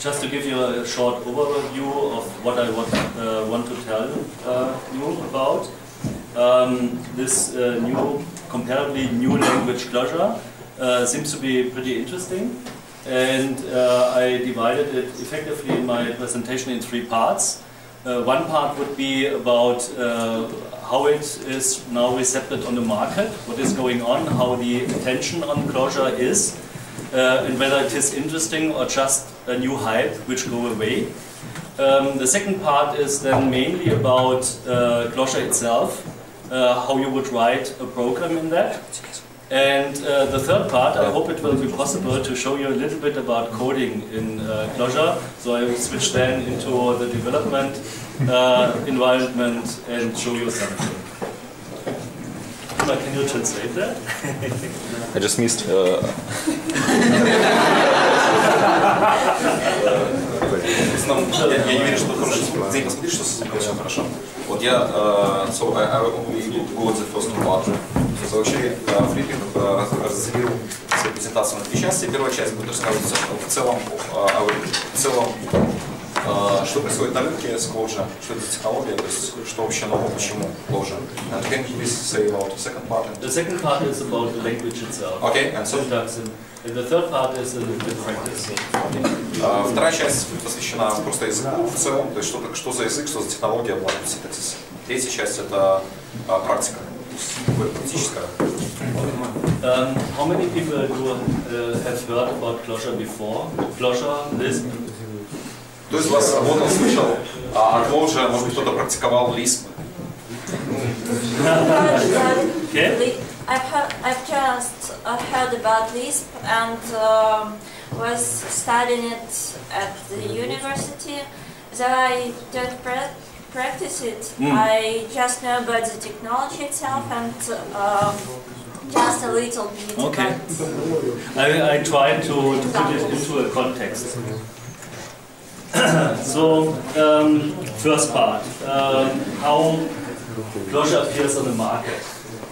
just to give you a short overview of what I want to tell you about. This comparably new language Clojure seems to be pretty interesting, and I divided it effectively in my presentation in 3 parts. One part would be about how it is now accepted on the market, what is going on, how the attention on Clojure is, and whether it is interesting or just a new hype which go away. The second part is then mainly about Clojure itself, how you would write a program in that. And the third part, I hope it will be possible to show you a little bit about coding in Clojure. So I will switch then into the development environment and show you something. Can you translate that? I just missed. Я не верю, что хорошо. День, посмотри, что с звуком все хорошо. Вот я, so I will go with the first part. Вообще, Фридрих разделил свою презентацию на 3 части. Первая часть будет рассказываться в целом, что происходит на рынке с Clojure, что это за технология, то есть что вообще нового, почему Clojure. And can you please say about the second part? The second part is about the language itself. Okay, and so and the third part is a little bit practice. Вторая часть посвящена просто языку в целом, то есть что за язык, что за технология, синтаксис. Третья часть это практика, практическая. How many people have heard about Clojure before? Clojure, Lisp? Кто из вас работал, слышал о Clojure, может быть, кто-то практиковал Lisp? Okay. I've just heard about Lisp and was studying it at the university. Though I don't practice it, I just know about the technology itself and just a little bit. Okay. I tried to put it into a context. So, first part, how Clojure appears on the market.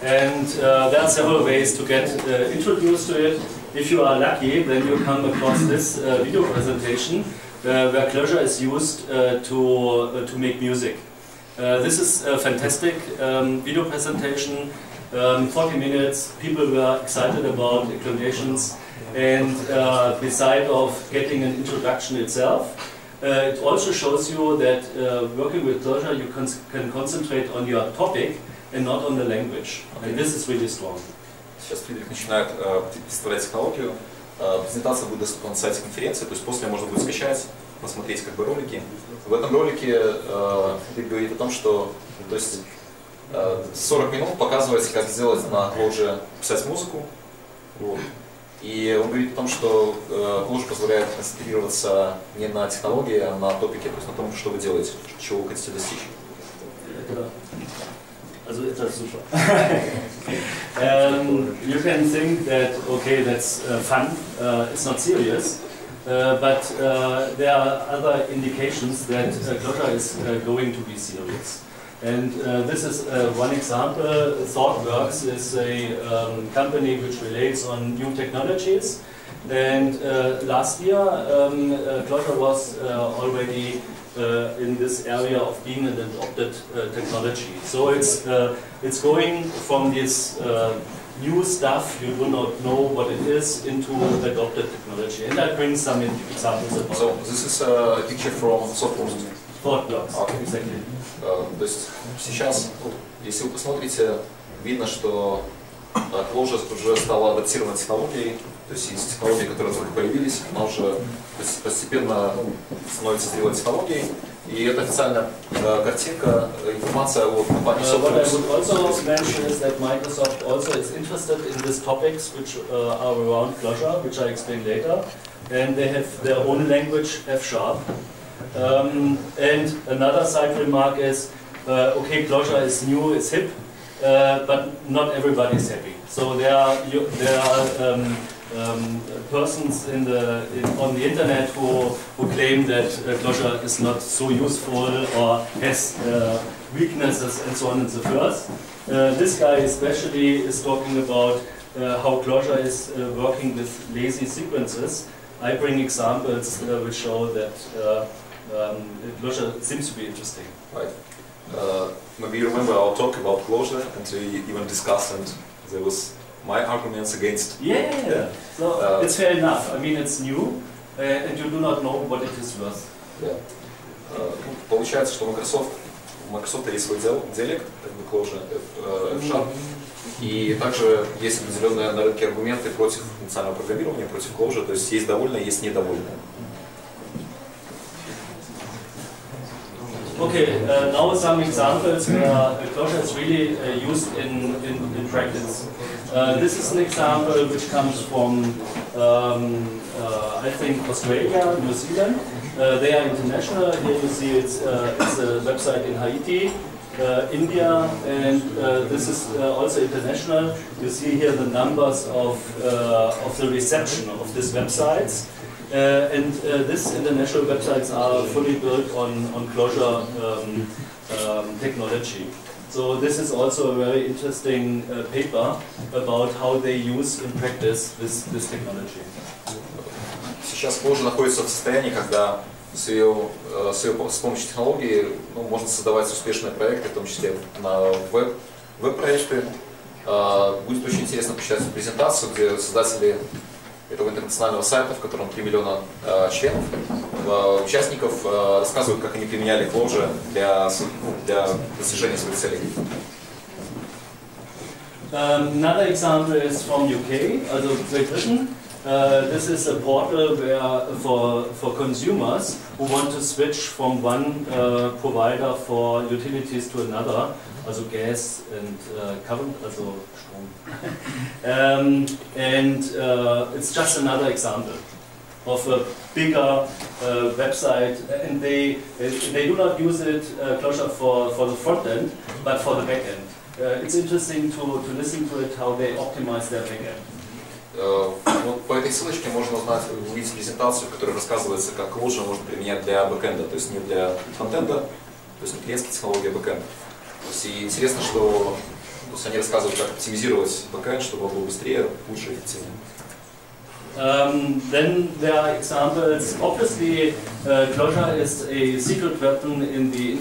And there are several ways to get introduced to it. If you are lucky, then you come across this video presentation where Clojure is used to make music. This is a fantastic video presentation, 40 minutes, people were excited about inclinations, and beside of getting an introduction itself, it also shows you that working with Clojure you can concentrate on your topic and not on the language. And this is really strong. Сейчас Фридрих начинает представлять технологию. Презентация будет доступна на сайте конференции, то есть после можно будет скачать, посмотреть как бы ролики. В этом ролике Фридрих говорит о том, что то есть 40 минут показывается, как сделать на Clojure, писать музыку. Вот. И он говорит о том, что Clojure позволяет концентрироваться не на технологии, а на топике, то есть на том, что вы делаете, чего вы хотите достичь. Also it's super. You can think that, okay, that's fun, it's not serious, but there are other indications that Clojure is going to be serious. And this is one example. ThoughtWorks is a company which relates on new technologies. And last year, Clojure was already in this area of being an adopted technology. So it's going from this new stuff, you do not know what it is, into adopted technology. And I bring some examples about So this is a picture from ThoughtWorks. ThoughtWorks, exactly. То есть сейчас, если вы посмотрите, видно, что Clojure уже стала адаптированной технологией, то есть из технологий, которые только появились, она уже постепенно становится зрелой технологией. И это официальная картинка, информация о компании What I would also mention is that Microsoft also is interested in these topics which are around Clojure, which I explain later, and they have their own language, F#. And another side remark is, okay, Clojure is new, it's hip, but not everybody is happy. So there are persons on the internet who claim that Clojure is not so useful or has weaknesses and so on and so forth. This guy especially is talking about how Clojure is working with lazy sequences I bring examples which show that Clojure seems to be interesting. Right. Maybe you remember our talk about Clojure, and we even discussed, and there was my arguments against. Yeah. So it's fair enough. I mean, it's new, and you do not know what it is worth. Yeah. Получается, что у Microsoft есть свой диалект, как бы Clojure, F#. И также есть определенные на рынке аргументы против функционального программирования, против Clojure, то есть есть довольные, есть недовольные. Okay, now some examples where Clojure is really used in practice. This is an example which comes from, I think, Australia, New Zealand. They are international. Here you see it's a website in Haiti, India, and this is also international. You see here the numbers of the reception of these websites. And these international websites are fully built on Clojure technology. So this is also a very interesting paper about how they use in practice this technology. Сейчас Clojure находится в состоянии, когда с помощью технологии можно создавать успешные проекты, в том числе на веб-проекты. Будет очень интересно почитать презентацию, где создатели этого интернационального сайта, в котором 3 миллиона членов, участников, рассказывают, как они применяли Clojure для достижения своих целей. Another example is from UK, also Great Britain. This is a portal where for consumers who want to switch from one provider for utilities to another, also gas and current, also Strom. It's just another example of a bigger website, and they do not use it Clojure for the front end, but for the back end. It's interesting to listen to it how they optimize their back end. Вот по этой ссылочке можно увидеть презентацию, в которой рассказывается, как Clojure можно применять для бэкэнда, то есть не для фронтенда, то есть не клиентские технологии, а бэкэнд. И интересно, что они рассказывают, как оптимизировать бэкэнд, чтобы он был быстрее, лучше, эффективнее. Then there are examples. Obviously, Clojure is a secret weapon in the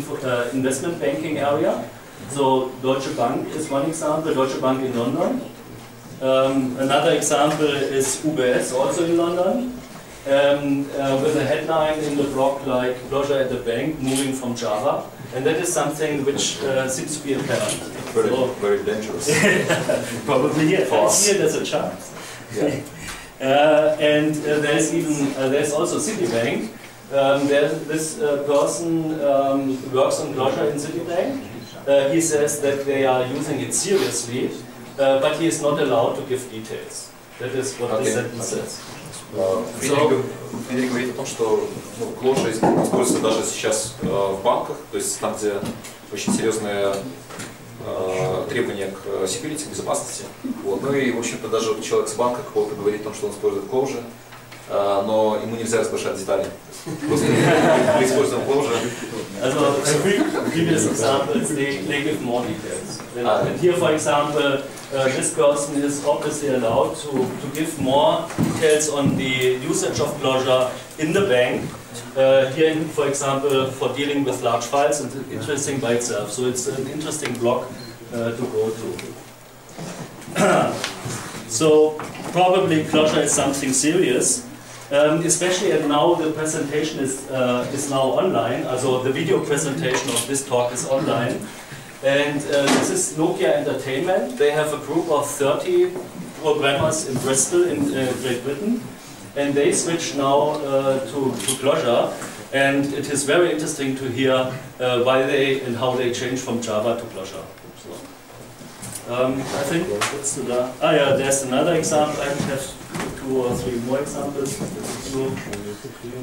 investment banking area. So Deutsche Bank is one example, Deutsche Bank in London. Another example is UBS, also in London, with a headline in the blog like Clojure at the bank, moving from Java. And that is something which seems to be apparent. Very dangerous. Probably, yes. I see it as a chance. Yeah. There's also Citibank. This person works on Clojure in Citibank. He says that they are using it seriously, but he is not allowed to give details. That is what the sentence says. Friedrich говорит о том, что Clojure используется даже сейчас в банках, то есть там, где очень серьезные требования к security, к безопасности. Вот. Ну и, в общем-то, даже человек с банка какого-то говорит о том, что он использует Clojure, но ему нельзя разглашать детали. Просто мы используем Clojure. Also, previous examples, they give more details. And here, for example, this person is obviously allowed to give more details on the usage of Clojure in the bank. Here, for example, for dealing with large files, and interesting by itself. So it's an interesting blog to go to. So probably Clojure is something serious. Especially now the presentation is now online, also the video presentation of this talk is online. And this is Nokia Entertainment. They have a group of 30 programmers in Bristol in Great Britain. And they switch now to Clojure. And it is very interesting to hear why they and how they change from Java to Clojure. So, I think that's the there's another example. I have 2 or 3 more examples. Do you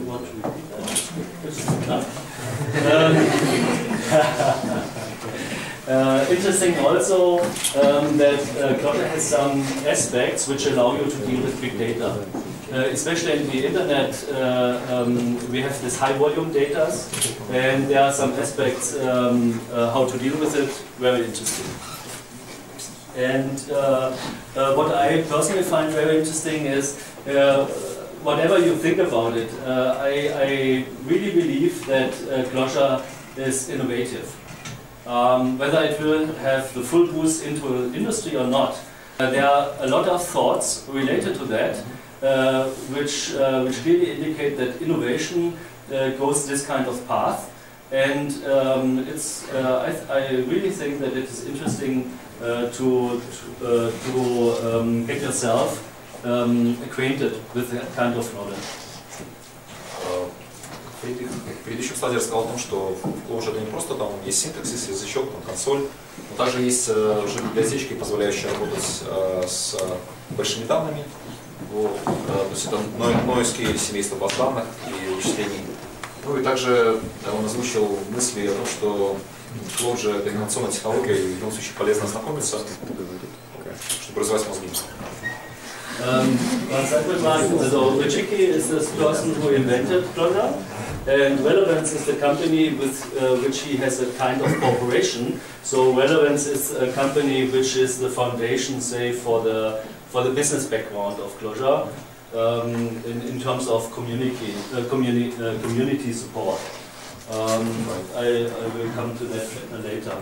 want to repeat that? Interesting also that Clojure has some aspects which allow you to deal with big data. Especially in the internet, we have this high volume data, and there are some aspects how to deal with it, very interesting. And what I personally find very interesting is whatever you think about it, I really believe that Clojure is innovative. Whether it will have the full boost into industry or not, there are a lot of thoughts related to that, which clearly indicate that innovation goes this kind of path. And I really think that it is interesting to get yourself acquainted with that kind of knowledge. Фридрих в предыдущем слайде рассказал о том, что в Clojure не просто там есть синтаксис, язычок, там, консоль, но также есть уже библиотечки, позволяющие работать с большими данными. Вот, то есть это NoSQL, семейство баз данных и вычислений. Ну и также он озвучил мысли о том, что Clojure это инновационная технология, и в любом случае полезно ознакомиться, чтобы развивать мозги. Friedrich is the person who invented Clojure, and Relevance is the company with which he has a kind of cooperation. So Relevance is a company which is the foundation, say, for the business background of Clojure in terms of community support. I will come to that later.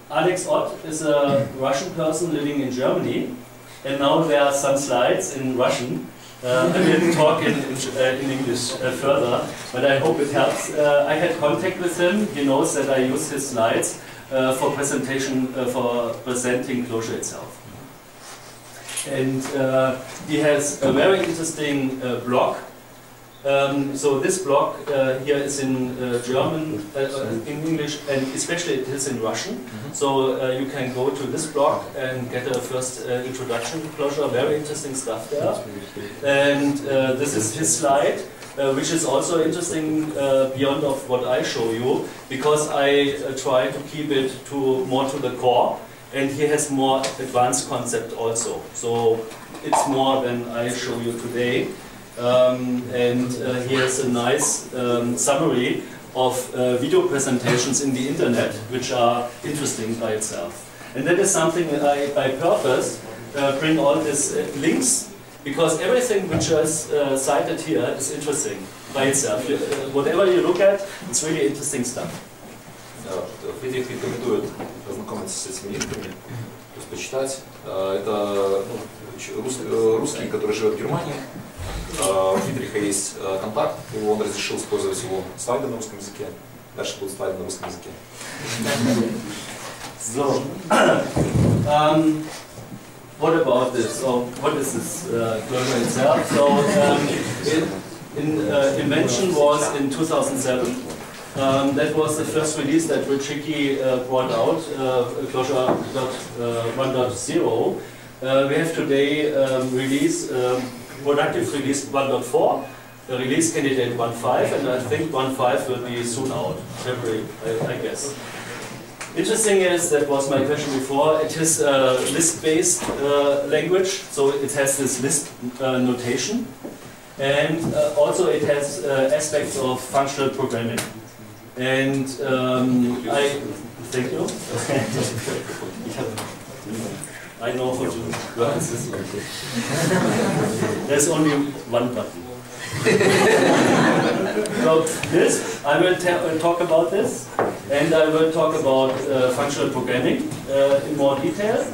Alex Ott is a Russian person living in Germany. And now there are some slides in Russian. I will talk in English further, but I hope it helps. I had contact with him. He knows that I use his slides for presenting Clojure itself. And he has a very interesting blog. So this blog here is in German, in English, and especially it is in Russian. So you can go to this blog and get a first introduction to Clojure. Very interesting stuff there. And this is his slide, which is also interesting beyond of what I show you, because I try to keep it more to the core. And he has more advanced concept also. So it's more than I show you today. And he has a nice summary of video presentations in the internet, which are interesting by itself. And that is something that I, by purpose, bring all these links, because everything which is cited here is interesting by itself. Whatever you look at, it's really interesting stuff. Фридрих рекомендует ознакомиться с этими линками, то есть почитать. Это русский, который живет в Германии. У Фридриха есть контакт, он разрешил использовать его слайды на русском языке. Дальше будут слайды на русском языке. So, what about this? So, what is this Clojure itself? So, invention was in 2007. That was the first release that Friedrich brought out, Clojure 1.0. We have today productive release 1.4, the release candidate 1.5, and I think 1.5 will be soon out, February, I guess. Interesting is, that was my question before, it is a Lisp-based language, so it has this Lisp notation, and also it has aspects of functional programming. And thank you. I know how to work this. There's only one button. So this, I will talk about this, and I will talk about functional programming in more detail,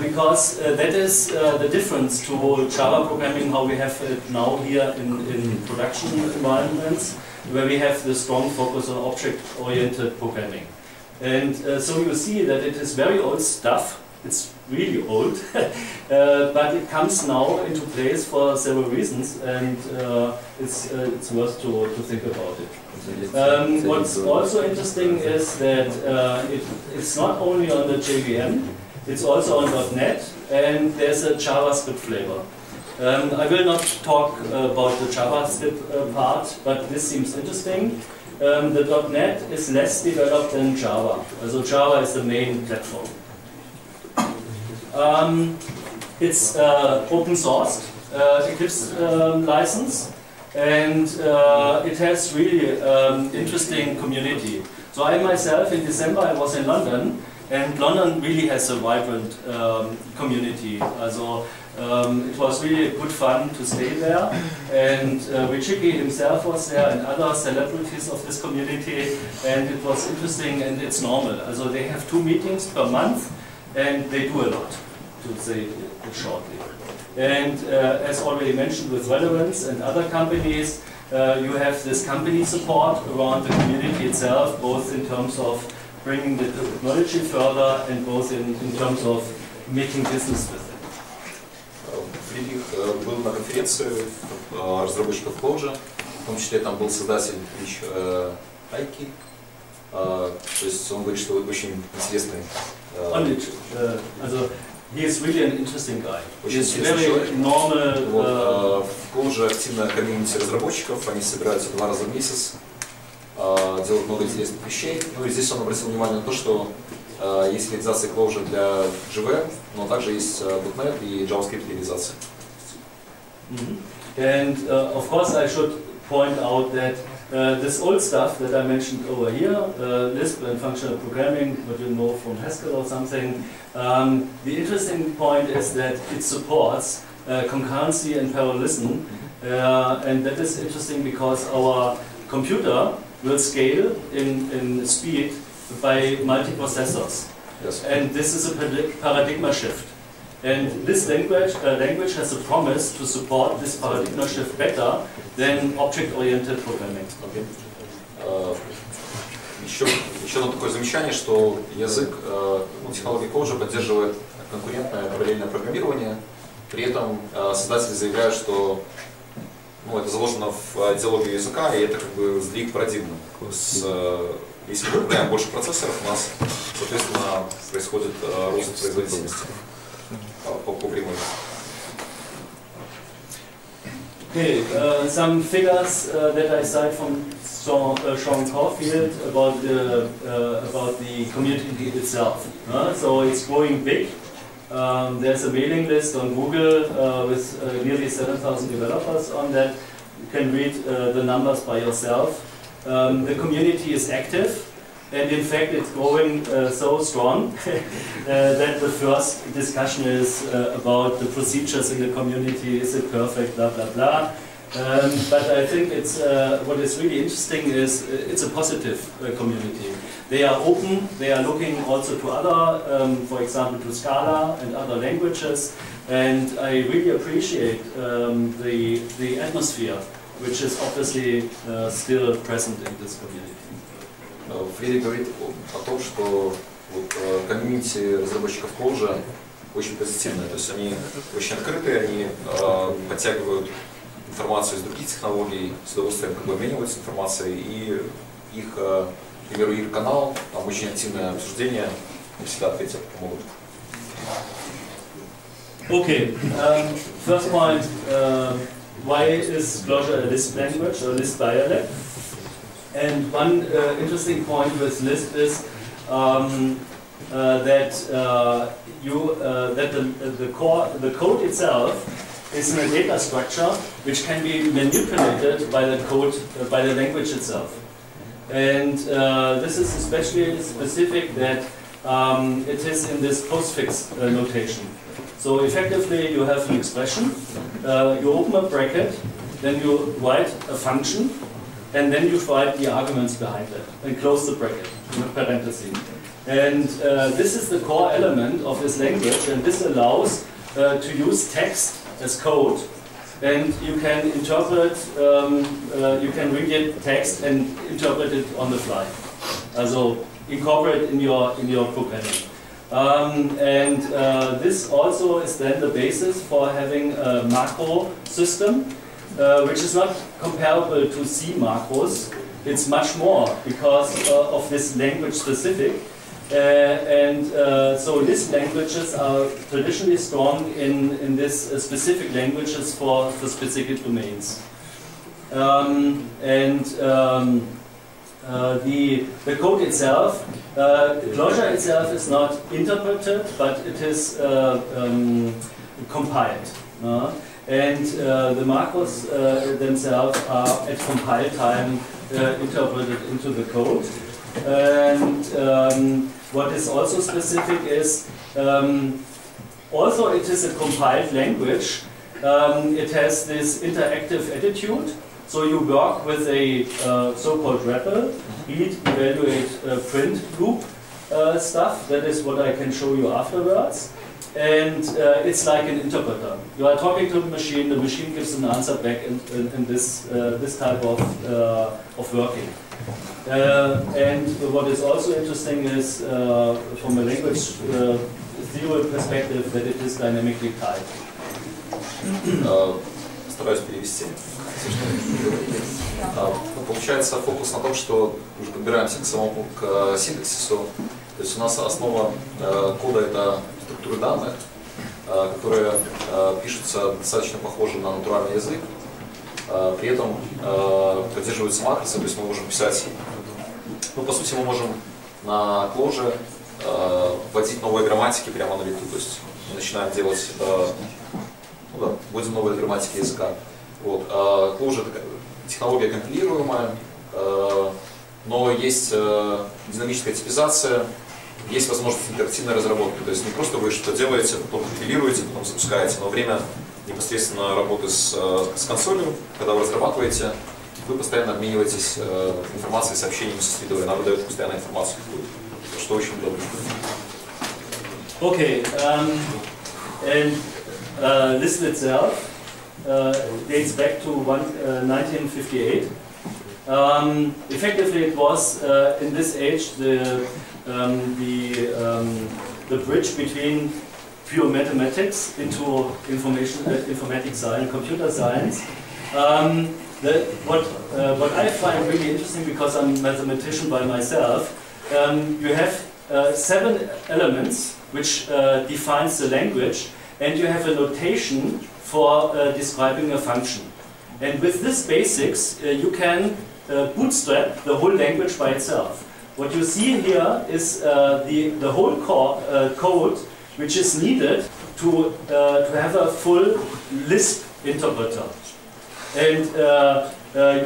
because that is the difference to Java programming, how we have it now here in production environments, where we have the strong focus on object-oriented programming. And so you see that it is very old stuff. It's really old, but it comes now into place for several reasons, and it's worth to think about it. What's also interesting is that it's not only on the JVM, it's also on .NET, and there's a JavaScript flavor. I will not talk about the JavaScript part, but this seems interesting. The .NET is less developed than Java, so Java is the main platform. It's open sourced, Eclipse license, and it has really interesting community. So I myself, in December, I was in London, And London really has a vibrant community. Also, it was really good fun to stay there, and Richiki himself was there and other celebrities of this community, and it was interesting and it's normal. Also they have 2 meetings per month and they do a lot, to say it shortly. And as already mentioned with Relevance and other companies, you have this company support around the community itself, both in terms of bringing the technology further and both in terms of making business with it. Фридрих был на конференции разработчиков Clojure, в том числе там был создатель Айки, то есть он говорит, что очень интересный. He is really an interesting guy. Очень интересный человек. Normal. В Clojure активно комьюнити разработчиков, они собираются 2 раза в месяц, делают много интересных вещей. Ну и здесь он обратил внимание на то, что есть реализация Clojure для JVM, но также есть .NET и JavaScript реализация. And of course I should point out that this old stuff that I mentioned over here, Lisp and functional programming, what you know from Haskell or something, the interesting point is that it supports concurrency and parallelism, and that is interesting because our computer will scale in speed by multiprocessors. Yes. And this is a paradigm shift. And this language has a promise to support this paradigm shift better than object-oriented programming. Okay. Еще одно такое замечание, что язык, технология Clojure поддерживает конкурентное параллельное программирование. При этом создатели заявляют, что это заложено в идеологию языка, и это как бы сдвиг парадигмы. Если мы добавляем больше процессоров, у нас, соответственно, происходит рост производительности по прямой. Okay, some figures that I cite from Sean Caulfield about the community itself. So it's growing big. There's a mailing list on Google with nearly 7,000 developers on that. You can read the numbers by yourself. The community is active, and in fact it's growing so strong that the first discussion is about the procedures in the community. Is it perfect, blah blah blah. But I think it's what is really interesting is it's a positive community. They are open, they are looking also to other, for example to Scala and other languages, and I really appreciate the atmosphere which is obviously still present in this community. Фридрих говорит о том, что комьюнити разработчиков Clojure очень позитивное, то есть они очень открытые, они подтягивают информацию из других технологий, с удовольствием обмениваются информацией, и их, к примеру, их канал, там очень активное обсуждение, не всегда ответят, помогут. Okay, first point, why is Clojure a Lisp language or Lisp dialect? And one interesting point with Lisp is that the code itself is in a data structure which can be manipulated by the code by the language itself. And this is especially specific that it is in this postfix notation. So effectively you have an expression, you open a bracket, then you write a function, and then you write the arguments behind it, and close the bracket, in parentheses. And this is the core element of this language, and this allows to use text as code, and you can interpret, you can read it text and interpret it on the fly. Also incorporate it in your programming. And this also is then the basis for having a macro system, which is not comparable to C macros. It's much more because of this language specific. So Lisp languages are traditionally strong in this specific languages for specific domains. The code itself, Clojure itself is not interpreted, but it is compiled. And the macros themselves are at compile time interpreted into the code. And what is also specific is, although it is a compiled language, it has this interactive attitude. So you work with a so-called REPL, read, evaluate, print loop stuff. That is what I can show you afterwards. And it's like an interpreter. You are talking to the machine gives an answer back in this type of working. And what is also interesting is, from a language theory perspective, that it is dynamically typed. Стараюсь перевести. Получается фокус на том, что уже подбираемся к самому синтаксису. То есть у нас основа кода — это структуры данных, которые пишутся достаточно похоже на натуральный язык. При этом поддерживаются макросы, то есть мы можем писать, ну, по сути, мы можем на Clojure вводить новые грамматики прямо на лету. То есть мы начинаем делать, ну да, вводим новые грамматики языка. Вот. Clojure — технология компилируемая, но есть динамическая типизация, есть возможность интерактивной разработки. То есть не просто вы что-то делаете, потом компилируете, потом запускаете, но время непосредственно работы с консолью, когда вы разрабатываете, вы постоянно обмениваетесь информацией, сообщениями со средой, она выдает постоянно информацию, что очень удобно. Okay, and Lisp itself dates back to 1958. Effectively, it was in this age the bridge between pure mathematics into informatics science, computer science. What I find really interesting, because I'm a mathematician by myself, you have 7 elements which defines the language, and you have a notation for describing a function. And with this basics, you can bootstrap the whole language by itself. What you see here is the whole code which is needed to have a full Lisp interpreter. And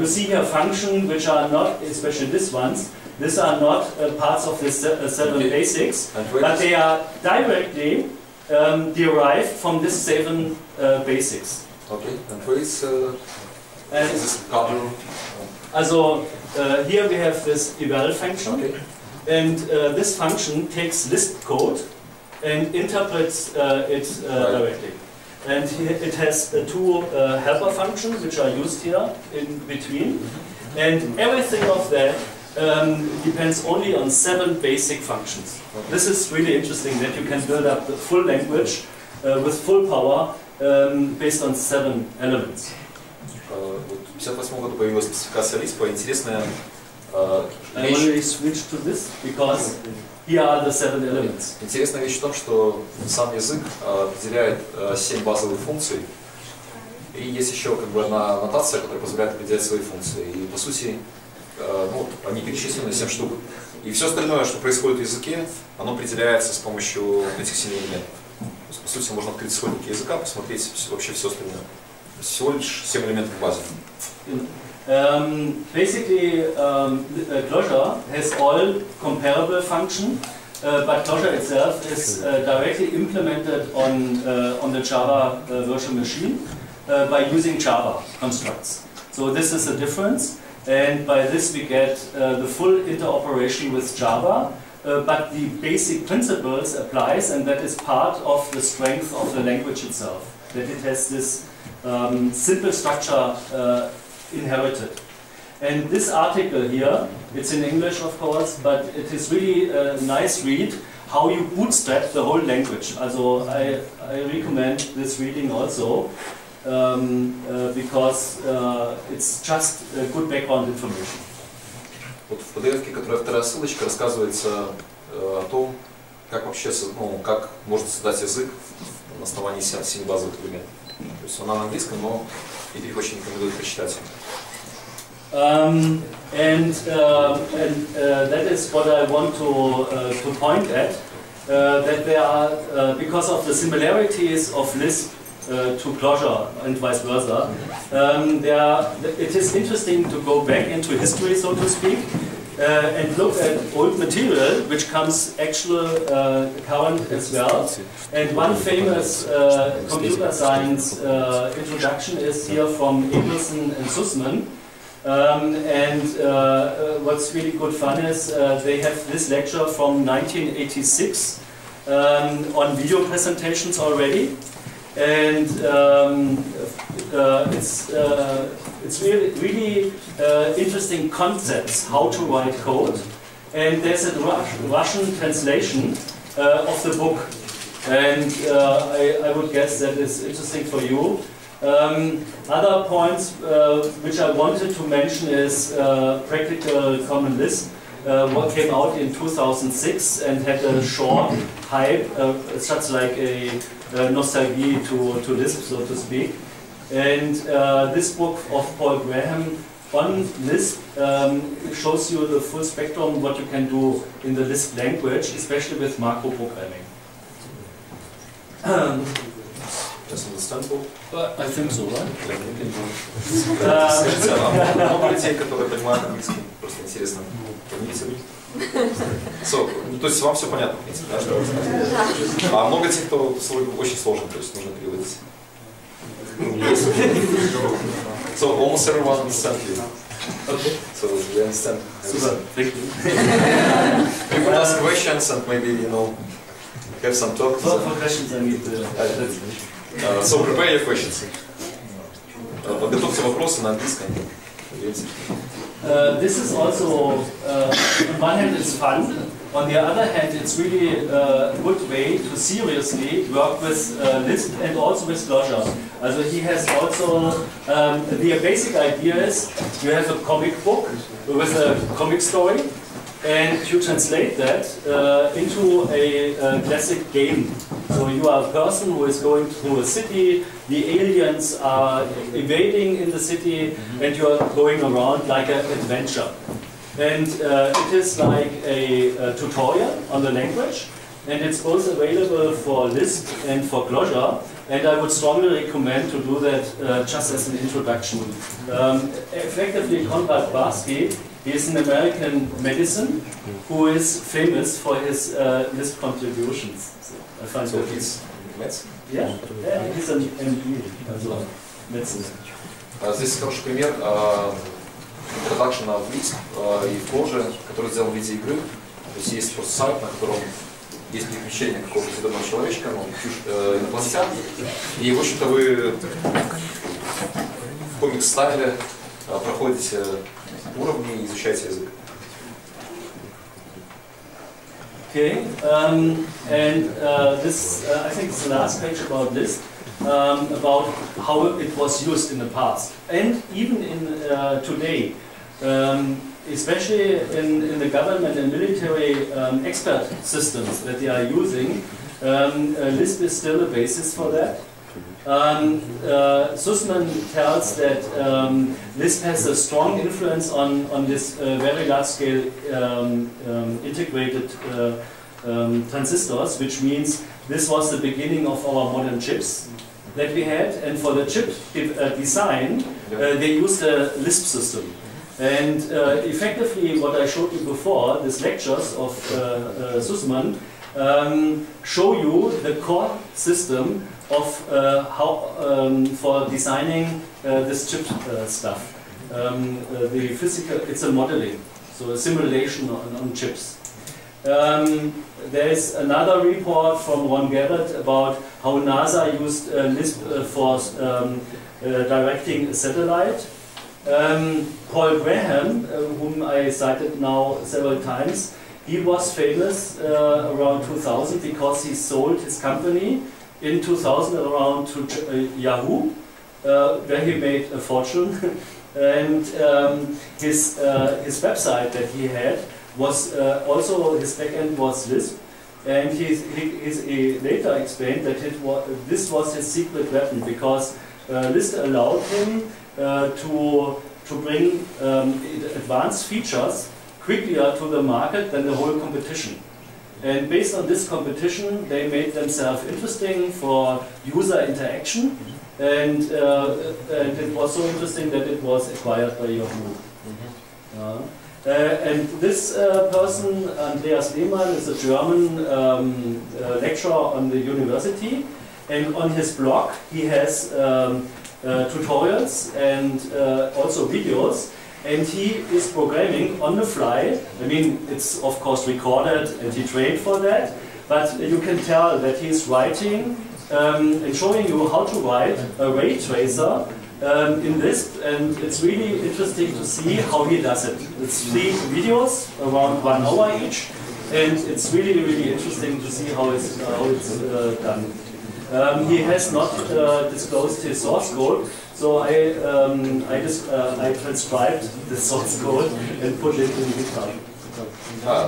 you see here functions which are not, especially these ones, these are not parts of the 7 basics, but they are directly derived from these 7 basics. Okay, and where is this Clojure? Also, here we have this eval function, okay. And this function takes Lisp code and interprets it directly. And it has 2 helper functions which are used here in between, and everything of that depends only on 7 basic functions. Okay. This is really interesting, that you can build up the full language with full power based on 7 elements. В 1958 году появилась спецификация Lisp, интересная I already switched to this because here are the 7 elements. Интересная вещь в том, что сам язык определяет 7 базовых функций, и есть еще как бы одна нотация, которая позволяет определять свои функции. И по сути, ну, они перечислены 7 штук. И все остальное, что происходит в языке, оно определяется с помощью этих 7 элементов. То есть, по сути, можно открыть исходники языка, посмотреть вообще все остальное. Всего лишь 7 элементов в базе. Basically, Clojure has all comparable functions, but Clojure itself is directly implemented on the Java virtual machine by using Java constructs. So this is the difference, and by this we get the full interoperation with Java, but the basic principles applies, and that is part of the strength of the language itself, that it has this simple structure inherited. And this article here, it's in English of course, but it is really a nice read how you bootstrap the whole language. Also I recommend this reading also because it's just good background information. Вот в PDF-ке, которая вторая ссылочка, рассказывается о том, как вообще, ну, как можно создать язык на основании 7 базовых элементов. То есть она на английском, но их очень рекомендую прочитать. That is what I want to point at, that there are, because of the similarities of Lisp to Clojure and vice versa, it is interesting to go back into history, so to speak, and look at old material, which comes actual current as well. And one famous computer science introduction is here from Abelson and Sussman. What's really good fun is they have this lecture from 1986 on video presentations already. And it's really interesting concepts how to write code. And there's a Russian translation of the book, and I would guess that is interesting for you. Other points which I wanted to mention is Practical Common Lisp, what came out in 2006 and had a short hype, such like a nostalgia to Lisp, so to speak. And this book of Paul Graham on Lisp shows you the full spectrum what you can do in the Lisp language, especially with macro programming. Just understandable? I think so, right? Много людей, которые понимают английский, просто интересно. So, то есть вам все понятно, в принципе, да, что вы знаете? А много тех, кто очень сложен, то есть нужно переводить. So almost everyone understands you. Okay. So we understand. Super, thank you. You can ask questions and maybe, have some talk. For questions I need So prepare your questions. Подготовьте вопросы на английском. This is also, on one hand it's fun, on the other hand it's really a good way to seriously work with Lisp and also with Clojure. Also he has also, the basic idea is you have a comic book with a comic story and you translate that into a classic game. So you are a person who is going through a city, the aliens are invading in the city, and you are going around like an adventure. And it is like a tutorial on the language, and it's both available for Lisp and for Clojure, and I would strongly recommend to do that just as an introduction. Effectively, Konrad Barsky, he is an American medicine who is famous for his Lisp contributions. So I find so that he's medicine? Yeah, he's an MD, also medicine. Здесь хороший пример продакшена в Lisp и в Clojure, который сделан в виде игры. То есть есть просто сайт, на котором есть приключения какого-то зеленого человечка, инопланетян. И, в общем-то, вы в комикс-стайле проходите уровни и изучаете язык. Okay, this I think is the last page about Lisp, about how it was used in the past and even in today, especially in the government and military expert systems that they are using. Lisp is still a basis for that. Sussman tells that Lisp has a strong influence on this very large-scale integrated transistors, which means this was the beginning of our modern chips that we had, and for the chip design they used a Lisp system. And effectively what I showed you before, these lectures of Sussman, show you the core system of how for designing this chip stuff. The physical, it's a modeling, so a simulation on chips. There is another report from Ron Garrett about how NASA used Lisp for directing a satellite. Paul Graham, whom I cited now several times, he was famous around 2000 because he sold his company in 2000 around to Yahoo, where he made a fortune. And his website that he had was also, his backend was Lisp. And he later explained that this was his secret weapon because Lisp allowed him to bring advanced features quicker to the market than the whole competition. And based on this competition, they made themselves interesting for user interaction, and it was so interesting that it was acquired by Yahoo. And this person, Andreas Lehmann, is a German lecturer on the university. And on his blog, he has tutorials and also videos. And he is programming on the fly. I mean, it's of course recorded and he trained for that. But you can tell that he's writing and showing you how to write a ray tracer in Lisp, and it's really interesting to see how he does it. It's 3 videos, around 1 hour each, and it's really, really interesting to see how it's done. He has not disclosed his source code, so I transcribed the source code and put it in GitHub.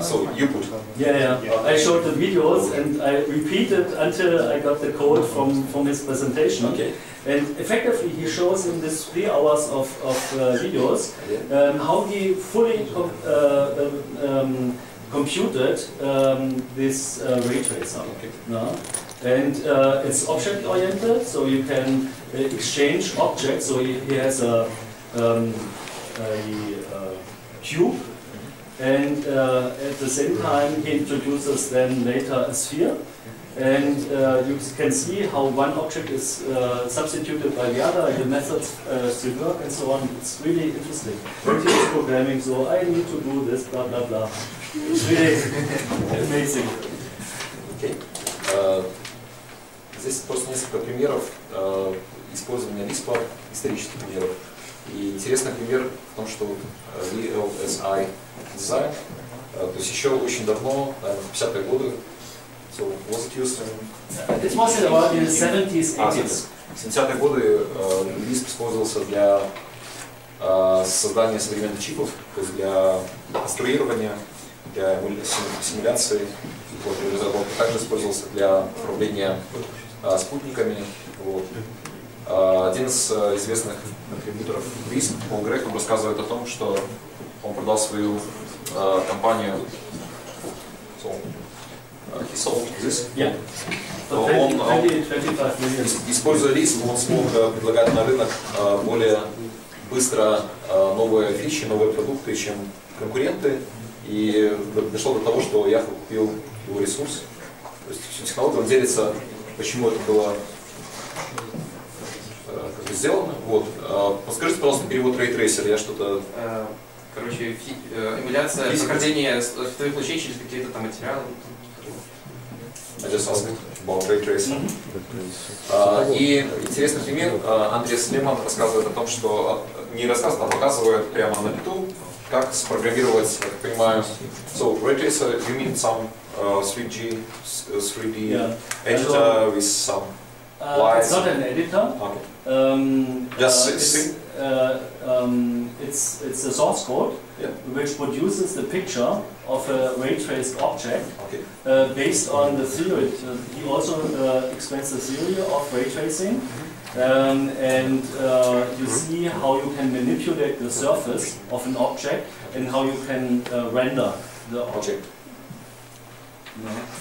So you put? Yeah. I showed the videos and I repeated until I got the code from his presentation. Okay. And effectively, he shows in these 3 hours of videos how he fully computed this ray tracer. Okay. And it's object-oriented, so you can exchange objects. So he has a cube, and at the same time he introduces then later a sphere. And you can see how one object is substituted by the other, the methods still work and so on. It's really interesting. And he is programming, so I need to do this, blah, blah, blah. It's really amazing. Okay. Здесь просто несколько примеров использования Lisp, исторических примеров. И интересный пример в том, что VLSI дизайн, то есть еще очень давно, наверное, в 50-е годы, so was it used in? It was about in the 70s, 80s. В 70-е годы Lisp использовался для создания современных чипов, то есть для конструирования, для симуляции, для разработки. Также использовался для управления спутниками. Вот. Один из известных контрибьюторов Lisp, Пол Грег, он рассказывает о том, что он продал свою компанию. He sold this. Yeah. So Он, 25 million. Используя Lisp, он смог предлагать на рынок более быстро новые фичи, новые продукты, чем конкуренты. И дошло до того, что я купил его ресурс. То есть всю технологию он делится, почему это было сделано. Вот. Подскажите, пожалуйста, перевод Ray Tracer, я что-то... Короче, эмуляция, прохождение световых лучей через какие-то там материалы. I just asked about Ray Tracing. И интересный пример, Андреас Леман рассказывает о том, что не рассказывает, а показывает прямо на лету, как спрограммировать, я так понимаю, so Ray Tracer, you mean some 3D editor with some lights? It's not an editor. Okay. Just it's a source code, yeah, which produces the picture of a ray traced object, okay, based on the theory. He also explains the theory of ray tracing, and you see how you can manipulate the surface of an object and how you can render the object.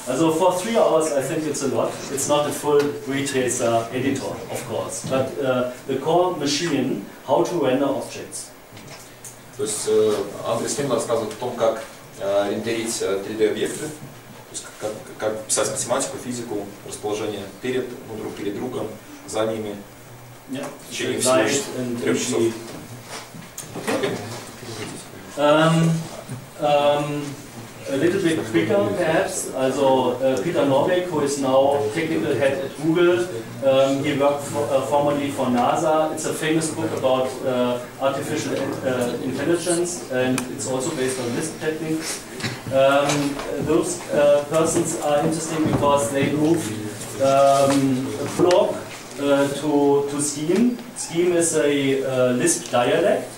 Also for 3 hours I think it's a lot. It's not a full ray tracer editor, of course, but the core machine, how to render objects. То есть Андрей Леман рассказывает о том, как рендерить 3D-объекты, то есть как писать математику, физику, расположение перед другом, за ними, в течение всего 3 часов. A little bit quicker, perhaps. Also Peter Norbeck, who is now technical head at Google, he worked formerly for NASA. It's a famous book about artificial intelligence, and it's also based on Lisp techniques. Those persons are interesting because they moved block to Scheme. Scheme is a Lisp dialect.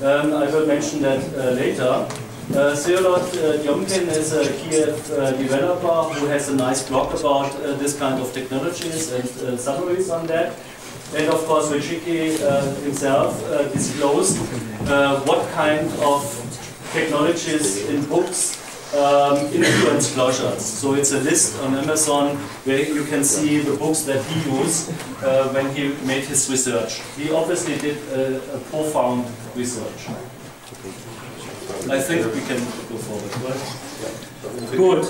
I will mention that later. Solit Jomkin is a Kiev developer who has a nice blog about this kind of technologies and summaries on that. And of course, Richiki himself disclosed what kind of technologies in books influence Clojure. So it's a list on Amazon where you can see the books that he used when he made his research. He obviously did a profound research. I think we can go forward, right? Yeah. Good.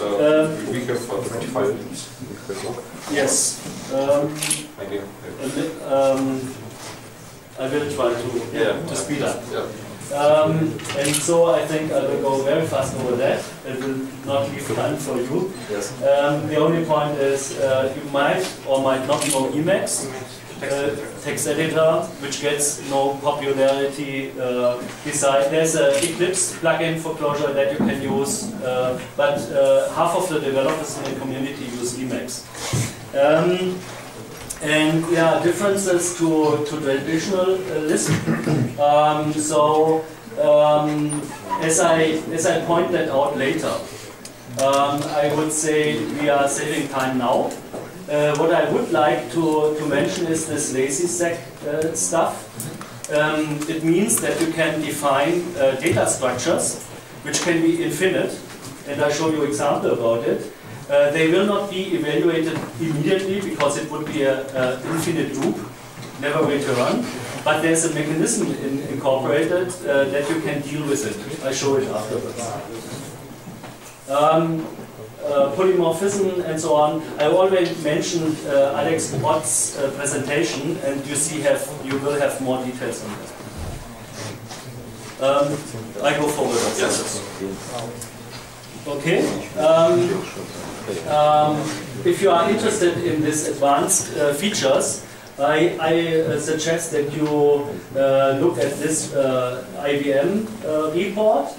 We have 25 minutes. Yes. Maybe. I will try to speed up. Yeah. And so I think I will go very fast over that. It will not leave time for you. Yes. The only point is you might or might not know Emacs, text editor, which gets no popularity. Besides, there's an Eclipse plugin for Clojure that you can use, but half of the developers in the community use Emacs. And yeah, differences to traditional Lisp. As I point that out later, I would say we are saving time now. What I would like to mention is this lazy sec stuff. It means that you can define data structures which can be infinite, and I'll show you an example about it. They will not be evaluated immediately because it would be an infinite loop, never going to run. But there's a mechanism incorporated that you can deal with it. I'll show it afterwards. Polymorphism and so on. I already mentioned Alex Ott's presentation, and you will have more details on that. I go forward. Yes. Okay. If you are interested in these advanced features, I suggest that you look at this IBM report.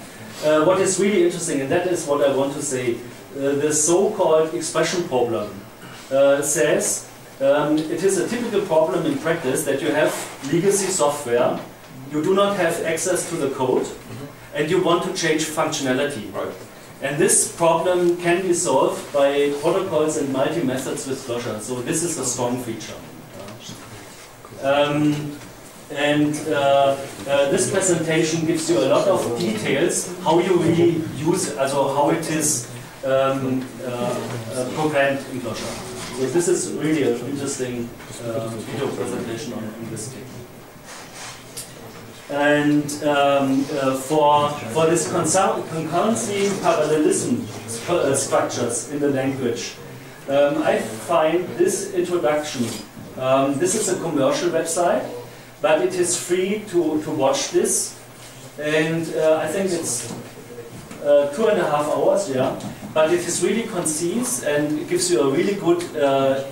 What is really interesting, and that is what I want to say, the so-called expression problem says it is a typical problem in practice that you have legacy software, you do not have access to the code, and you want to change functionality. Right. And this problem can be solved by protocols and multi-methods with Clojure. So this is a strong feature. This presentation gives you a lot of details how you really use it, also how it is programmed in Clojure. So this is really an interesting video presentation on this thing. And for this concurrency parallelism structures in the language, I find this introduction. This is a commercial website, but it is free to watch this, and I think it's 2.5 hours, yeah. But it is really concise and it gives you a really good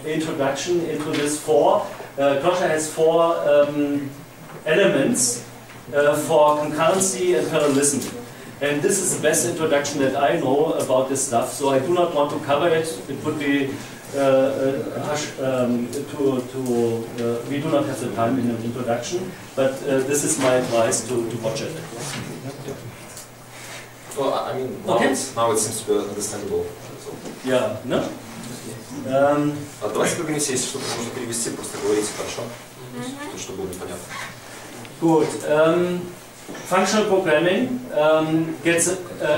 introduction into this Clojure has 4 elements for concurrency and parallelism. And this is the best introduction that I know about this stuff, so I do not want to cover it. It would be we do not have the time in an introduction, but this is my advice to watch it. Well, I mean, now it seems to be understandable. So. Yeah, no? Давайте поговорите, если что-то можно перевести, просто говорите хорошо, чтобы было непонятно. Good. Functional programming gets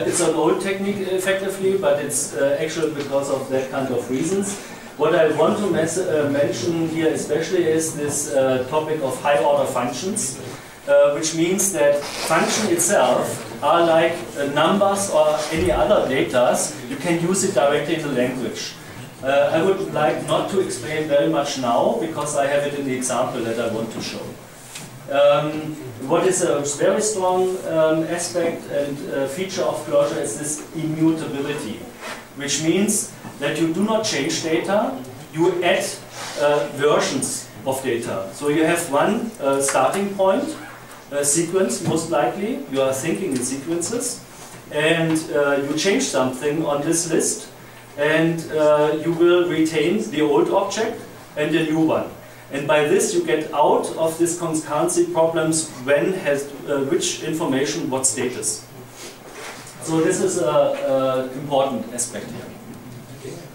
it's an old technique effectively, but it's actually because of that kind of reasons. What I want to mention here especially is this topic of high-order functions, which means that function itself are like numbers or any other data. You can use it directly in the language. I would like not to explain very much now because I have it in the example that I want to show. What is a very strong aspect and feature of Clojure is this immutability, which means that you do not change data, you add versions of data. So you have one starting point, a sequence most likely, you are thinking in sequences, and you change something on this list, and you will retain the old object and the new one. And by this you get out of this concurrency problems when has which information, what status. So this is an important aspect here.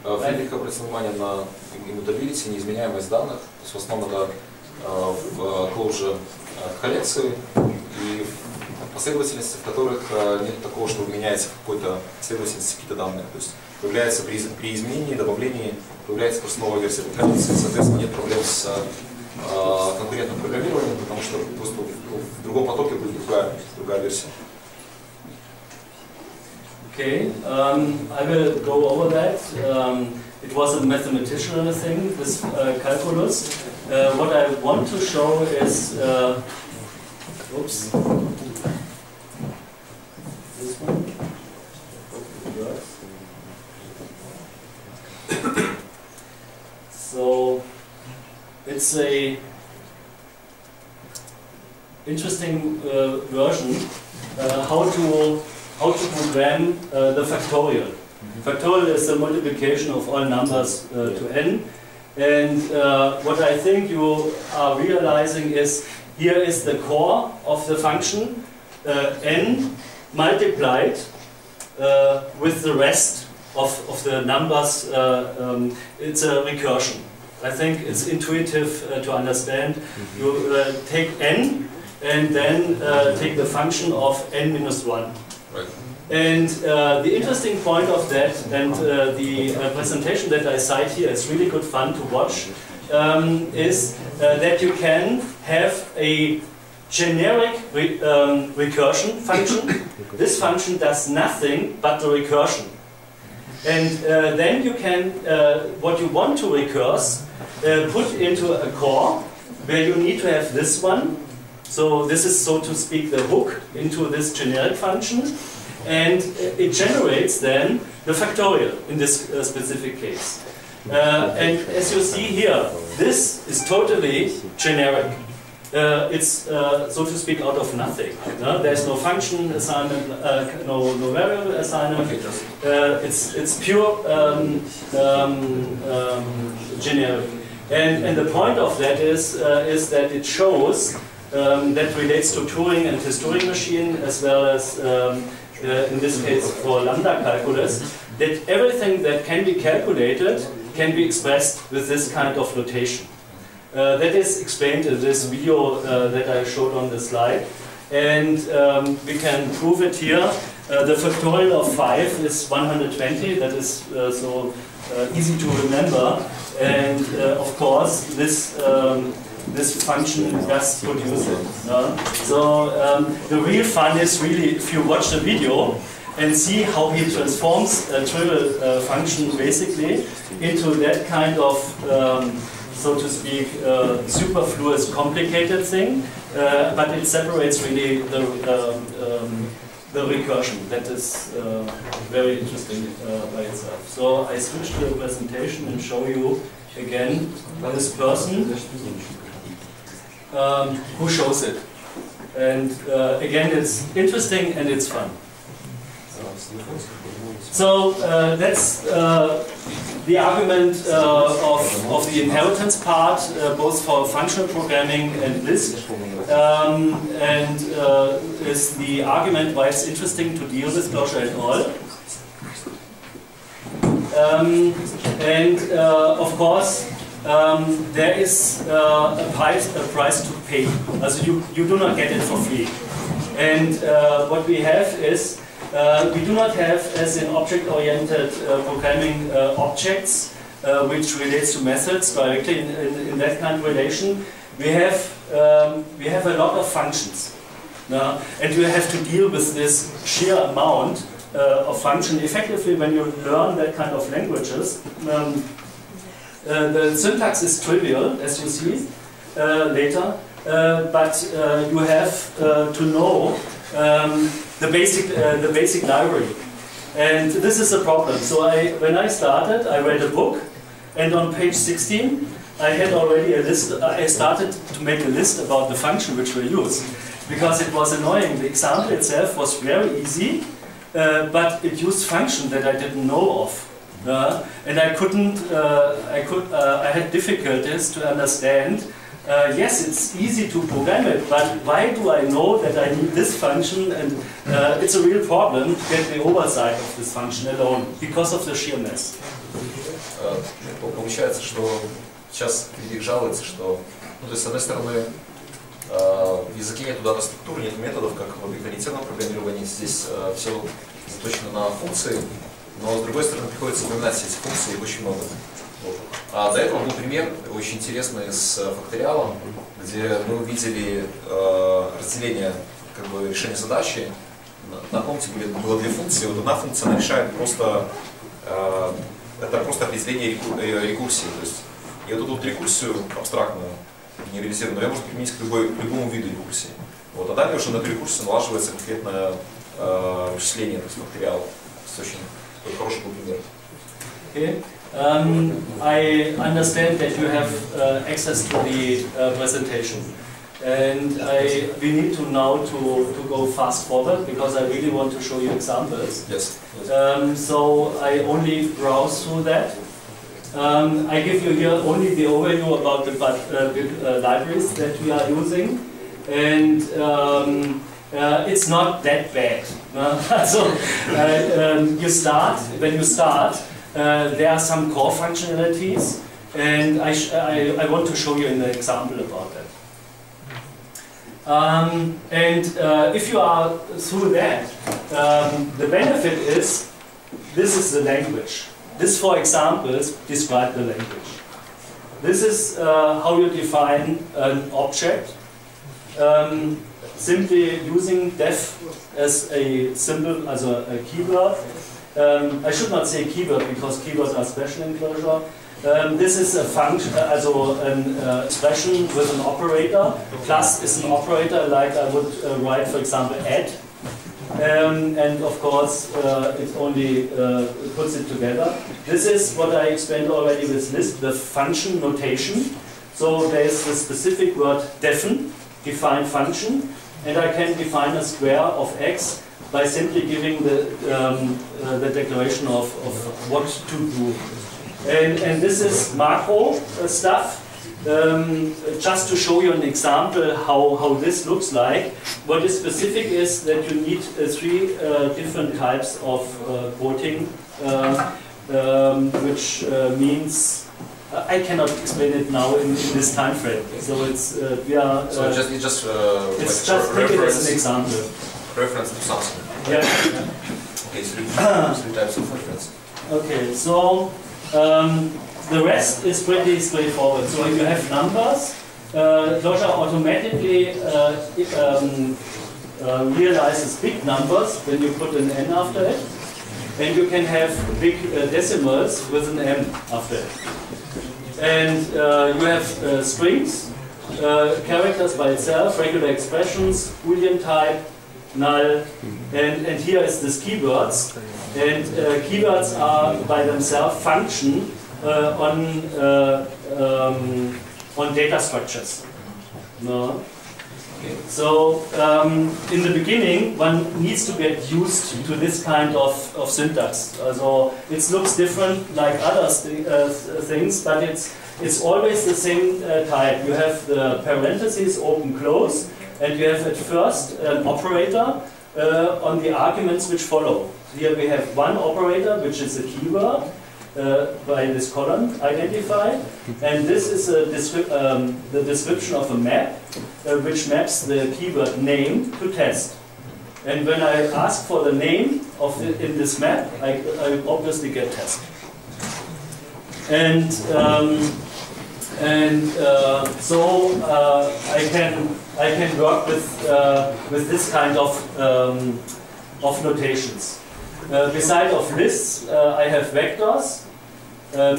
Friedrich обратил внимание на immutability, неизменяемость данных. То есть в основном это в Clojure коллекции и последовательности, в которых нет такого, что меняется в какой-то последовательности какие-то данные. То есть появляется при изменении, добавлении, появляется просто новая версия коллекции. Соответственно, нет проблем с конкурентным программированием, потому что просто в другом потоке будет другая версия. Okay, I will go over that. It was a mathematical thing, this calculus. What I want to show is, oops, this one. So it's a interesting version how to program the factorial. Factorial is the multiplication of all numbers to n, and what I think you are realizing is here is the core of the function n multiplied with the rest of the numbers. It's a recursion. I think it's intuitive to understand. You take n and then take the function of n minus 1. Right. And the interesting point of that, and the presentation that I cite here, is really good fun to watch, is that you can have a generic recursion function. This function does nothing but the recursion. And then you can, what you want to recurse, put into a core where you need to have this one. So this is, so to speak, the hook into this generic function. And it generates then the factorial in this specific case. And as you see here, this is totally generic. It's, so to speak, out of nothing. There's no function assignment, no variable assignment. It's pure generic. And the point of that is that it shows that relates to Turing and his Turing machine, as well as in this case for lambda calculus, that everything that can be calculated can be expressed with this kind of notation. That is explained in this video that I showed on the slide, and we can prove it here. The factorial of 5 is 120. That is so easy to remember, and of course this this function does produce it. So the real fun is really if you watch the video and see how he transforms a trivial function basically into that kind of, so to speak, superfluous, complicated thing, but it separates really the recursion. That is very interesting by itself. So I switch to the presentation and show you again this person who shows it. And again, it's interesting and it's fun. So that's the argument of the inheritance part, both for functional programming and Lisp, and is the argument why it's interesting to deal with Clojure at all. And of course, there is a price to pay. Also you do not get it for free. And what we have is, we do not have, as in object-oriented programming, objects which relates to methods directly in that kind of relation. We have a lot of functions, and you have to deal with this sheer amount of function. Effectively, when you learn that kind of languages, the syntax is trivial, as you see later, but you have to know the basic library, and this is a problem. So when I started, I read a book, and on page 16, I had already a list. I started to make a list about the function which we use, because it was annoying. The example itself was very easy, but it used function that I didn't know of. And I couldn't, I had difficulties to understand, yes, it's easy to program it, but why do I know that I need this function? And it's a real problem to get the oversight of this function alone, because of the sheer mess. Получается, что сейчас Friedrich жалуется, что, ну, то есть, с одной стороны, в языке нет дата структуры, нет методов, как в объектно-ориентированном программировании, здесь все заточено на функции, но с другой стороны приходится упоминать все эти функции, их очень много. А до этого был пример очень интересный с факториалом, где мы увидели разделение, как бы, решения задачи напомните, было две функции. Вот одна функция она решает просто, это просто определение рекурсии. То есть и вот эту вот рекурсию абстрактную, генерализированную, ее можно применить к любому виду рекурсии. Вот, а далее уже на эту рекурсию налаживается конкретное вычисление, то есть факториала. Это очень хороший был пример. Okay. I understand that you have access to the presentation, and we need to now to go fast forward because I really want to show you examples. Yes. So I only browse through that. I give you here only the overview about the libraries that we are using, and it's not that bad. So when you start, there are some core functionalities, and I want to show you an example about that. If you are through that, the benefit is this is the language. This, for examples, describe the language. This is how you define an object. Simply using def as a symbol, as a keyword. I should not say keyword because keywords are special in Clojure. This is a function, also an expression with an operator. Plus is an operator, like I would write, for example, add. And of course, it only puts it together. This is what I explained already with Lisp, the function notation. So there is the specific word define function, and I can define a square of x by simply giving the declaration of what to do. And this is macro stuff. Just to show you an example how this looks like, what is specific is that you need three different types of quoting, which means I cannot explain it now in this time frame. So it's we are. So just it's like just take it as an example. Reference to something. Yeah. Okay, three types of reference. Okay, so. The rest is pretty straightforward. So if you have numbers, Clojure automatically realizes big numbers when you put an n after it, and you can have big decimals with an m after it. And you have strings, characters by itself, regular expressions, Boolean type, null, and here is this keywords. And keywords are by themselves function on data structures. No? Okay. So in the beginning, one needs to get used to this kind of syntax. So it looks different like other things, but it's always the same type. You have the parentheses open close, and you have at first an operator on the arguments which follow. Here we have one operator, which is a keyword by this column identified, and this is the description of a map, which maps the keyword name to test. And when I ask for the name of in this map, I obviously get test. And so I can work with this kind of notations. Beside of lists, I have vectors,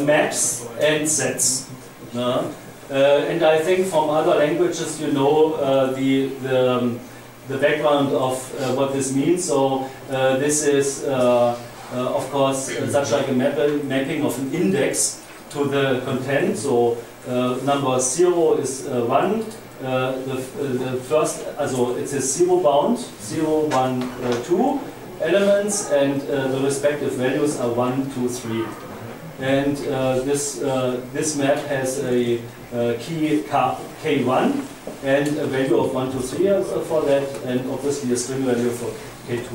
maps, and sets. And I think from other languages you know the background of what this means. So this is, of course, such like a mapping of an index to the content. So number 0 is 1. The first, also it is 0 bound, 0, 1, 2 elements, and the respective values are 1, 2, 3. And this map has a key K1 and a value of 1, 2, 3 for that, and obviously a string value for K2.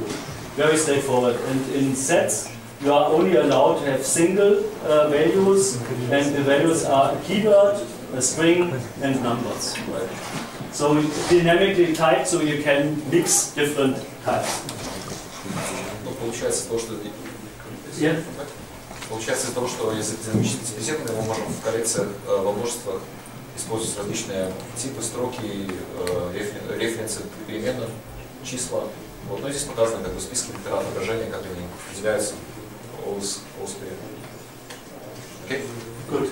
Very straightforward. And in sets, you are only allowed to have single values, and the values are a keyword, a string, and numbers. Right? So dynamically typed, so you can mix different types. Получается то, что получается из того, что если замечать спецификатор, мы можем в коллекциях во множествах использовать различные типы, строки, референсы переменных, числа Вот. Но здесь показано как бы списки вектора отображения, как они выделяются always period. Okay? Good.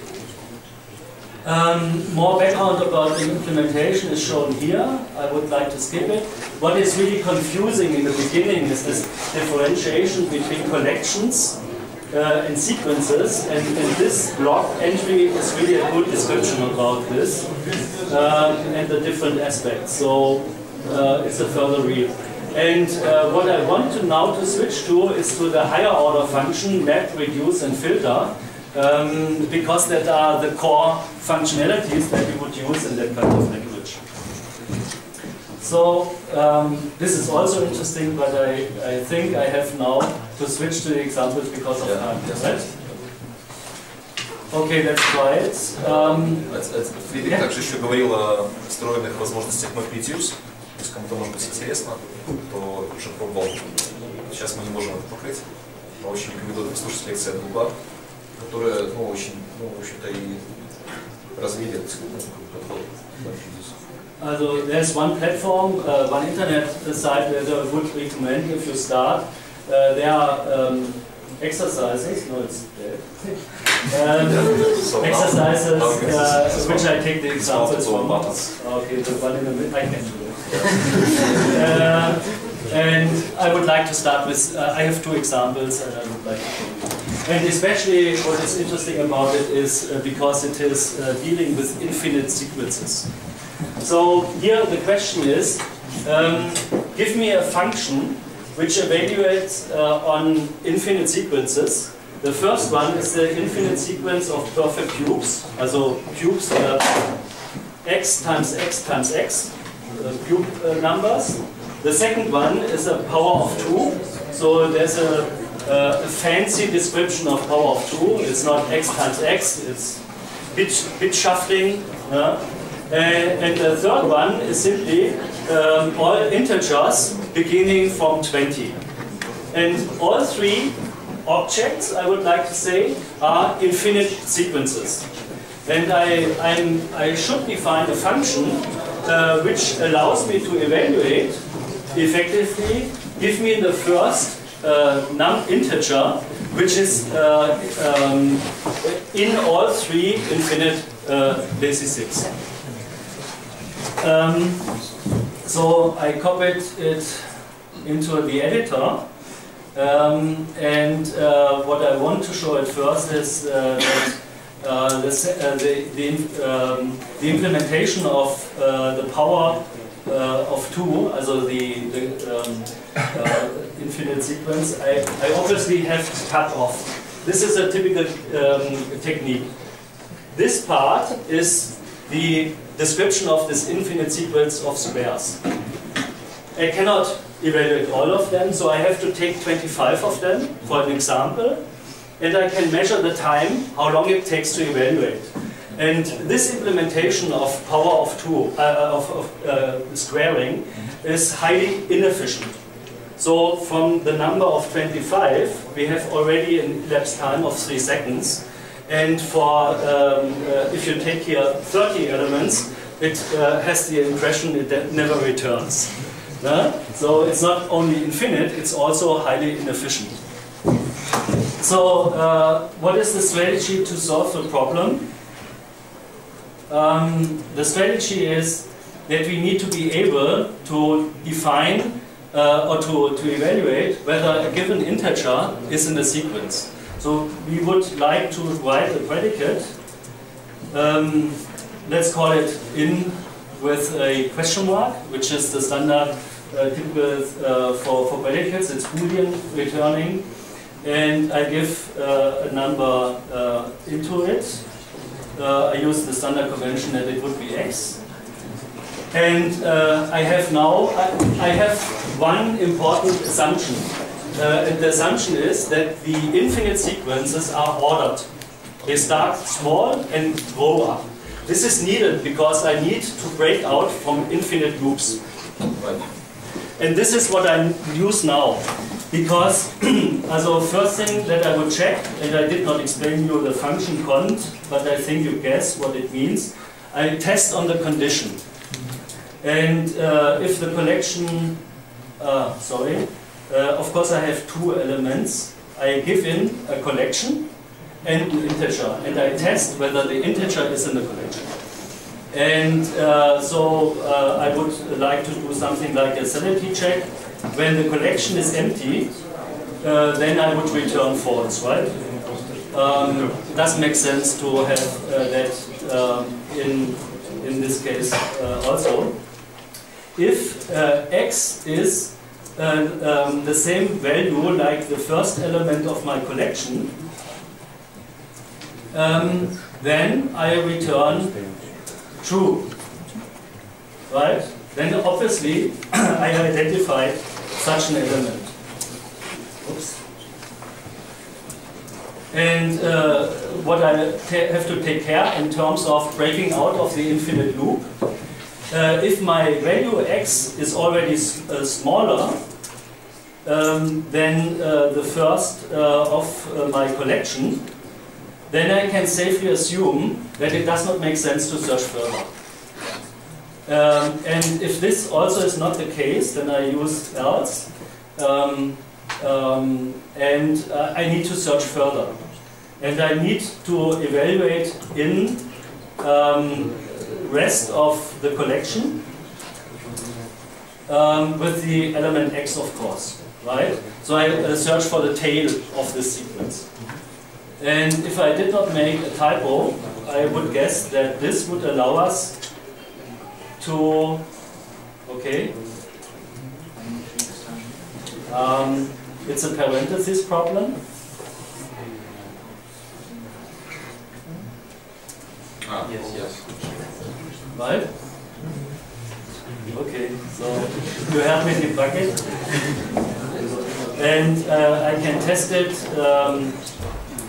More background about the implementation is shown here. I would like to skip it. What is really confusing in the beginning is this differentiation between collections and sequences, and this block entry is really a good description about this and the different aspects. So it's a further read. And what I want to now to switch to is to the higher order function, map, reduce and filter, because that are the core functionalities that we would use in that kind of language. So this is also interesting, but I think I have now to switch to the examples because of time. Right? Okay, let's try it. Фридрих также еще говорил о встроенных возможностях map-reduce. То есть кому-то может быть интересно, кто уже пробовал. Сейчас мы не можем это покрыть. Но очень рекомендую послушать лекции от Google, которые, очень, в общем-то, и развили этот подход. Also there's one platform, one internet site that I would recommend if you start. There are exercises, no it's dead. Exercises which I take the examples from. Okay, the one in the middle, I can do it. And I would like to start with, I have two examples and I would like to show you. And especially what is interesting about it is because it is dealing with infinite sequences. So here the question is, give me a function which evaluates on infinite sequences. The first one is the infinite sequence of perfect cubes, also cubes x times x times x, cube numbers. The second one is a power of 2, so there's a fancy description of power of 2. It's not x times x, it's bit shuffling. And the third one is simply all integers beginning from 20. And all three objects, I would like to say, are infinite sequences. And I should define a function which allows me to evaluate effectively, give me the first integer which is in all three infinite basis 6. So I copied it into the editor, and what I want to show at first is that the implementation of the power of 2, also the infinite sequence, I obviously have to cut off. This is a typical technique. This part is the description of this infinite sequence of squares. I cannot evaluate all of them, so I have to take 25 of them for an example, and I can measure the time, how long it takes to evaluate. And this implementation of power of 2, squaring, is highly inefficient. So from the number of 25, we have already an elapsed time of 3 seconds. And for, if you take here 30 elements, it has the impression it never returns. So it's not only infinite, it's also highly inefficient. So what is the strategy to solve the problem? The strategy is that we need to be able to define or to evaluate whether a given integer is in the sequence. So we would like to write a predicate. Let's call it in with a question mark, which is the standard typical for predicates. It's Boolean returning, and I give a number into it. I use the standard convention that it would be x. And I have now, I have one important assumption. And the assumption is that the infinite sequences are ordered. They start small and grow up. This is needed because I need to break out from infinite loops. And this is what I use now. Because, also first thing that I would check, and I did not explain you the function cont, but I think you guess what it means. I test on the condition. And if the collection of course I have two elements. I give in a collection and an integer, and I test whether the integer is in the collection. And I would like to do something like a sanity check. When the collection is empty, then I would return false, right? It doesn't make sense to have that in this case also. If x is the same value like the first element of my collection, then I return true, right? Then obviously I identified such an element. Oops. And what I have to take care in terms of breaking out of the infinite loop, if my value x is already smaller than the first of my collection, then I can safely assume that it does not make sense to search further. And if this also is not the case, then I use else, and I need to search further. And I need to evaluate in rest of the collection with the element x, of course, right? So I search for the tail of this sequence. And if I did not make a typo, I would guess that this would allow us to, okay, it's a parenthesis problem. Yes. Right? Okay, so you help me debug it. And I can test it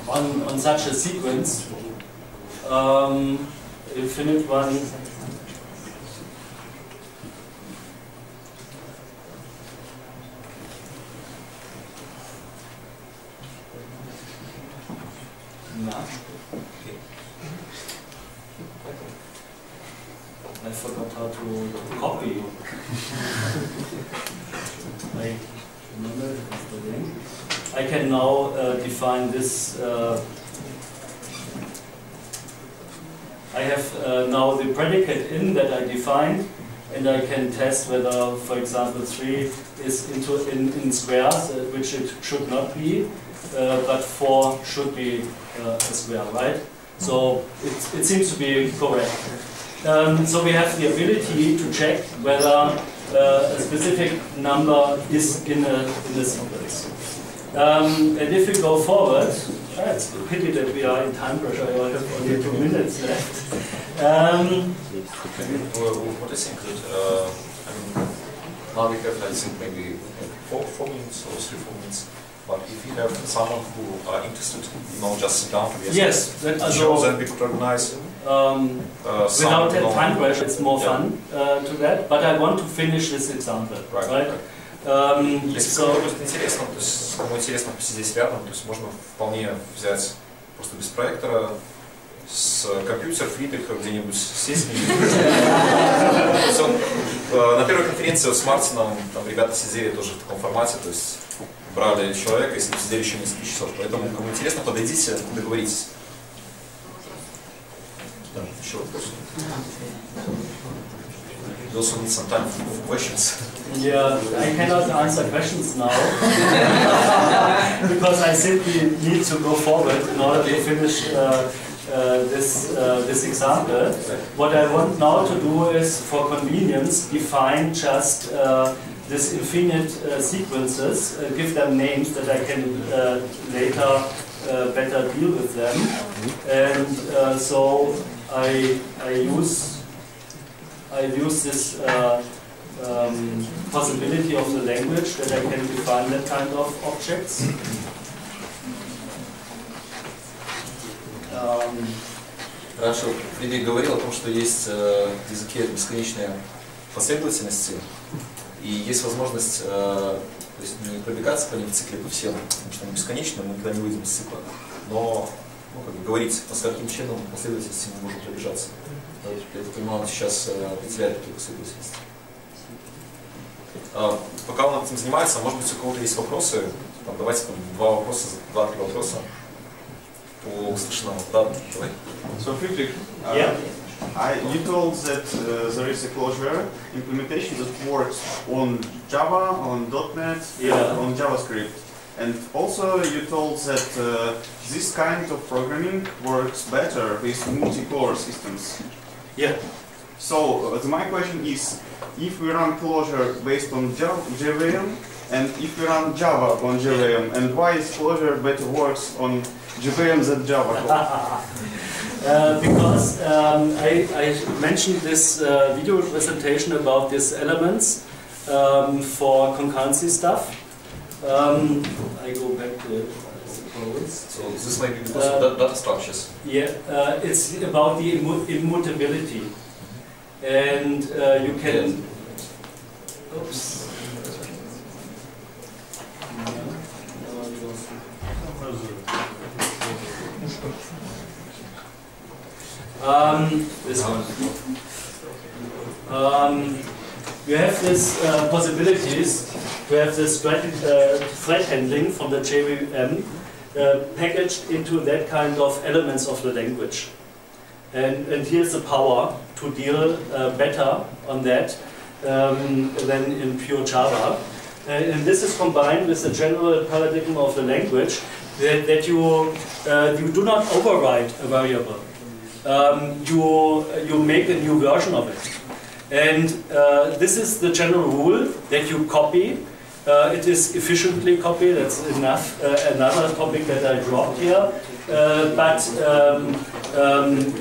on such a sequence. Infinite one. I forgot how to copy. I remember the thing. I can now define this. I have now the predicate in that I defined, and I can test whether, for example, 3 is in squares, which it should not be, but 4 should be a square, right? So it seems to be correct. So we have the ability to check whether a specific number is in a sequence. And if we go forward, it's a pity that we are in time pressure. I have only 2 minutes left. What I think that I mean, now we have, I think, maybe 4 minutes or 3-4 minutes. But if you have someone who are interested, just sit down to yes, then we could organize. Without that time pressure, it's more fun to that. But I want to finish this example, right? Если кому-то интересно, то есть кому интересно посидеть рядом, то есть можно вполне взять просто без проектора с компьютер Фридриха где-нибудь сесть. На первой конференции с Мартином там ребята сидели тоже в таком формате, то есть брали человека и с ним сидели еще несколько часов. Поэтому кому интересно, подойдите, договоритесь. Еще вопросы? You also need some time for questions. Yeah, I cannot answer questions now because I simply need to go forward in order to finish this example. What I want now to do is, for convenience, define just these infinite sequences, give them names that I can later better deal with them. And so I use this possibility of the language that I can define that kind of objects. Раньше Фридрих говорил о том, что есть в языке бесконечные последовательности, и есть возможность то есть не пробегаться по ним в цикле по всем, потому что они бесконечны, мы никогда не выйдем из цикла, но как бы говорить, по скольким членам последовательности мы можем пробежаться. Я так понимаю, он сейчас определяет такие последовательности. пока он этим занимается, может быть, у кого-то есть вопросы. Там, давайте там, 2-3 вопроса по услышанному. Да, давай. So Friedrich, Yeah. you told that there is a Clojure implementation that works on Java, on .NET, Yeah. on JavaScript. And also you told that this kind of programming works better with multi-core systems. Yeah. So my question is, if we run Clojure based on JVM, and if we run Java on JVM, and why is Clojure better works on JVM than Java? Because I mentioned this video presentation about these elements for concurrency stuff. I go back to it, I suppose. So this might be because of data structures. Yeah, it's about the immutability. And you can... Oops. This one. You have this possibilities to have this thread handling from the JVM packaged into that kind of elements of the language. And here's the power to deal better on that than in pure Java. And this is combined with the general paradigm of the language that you do not override a variable. You make a new version of it. And this is the general rule that you copy. It is efficiently copied, that's enough. Another topic that I dropped here. But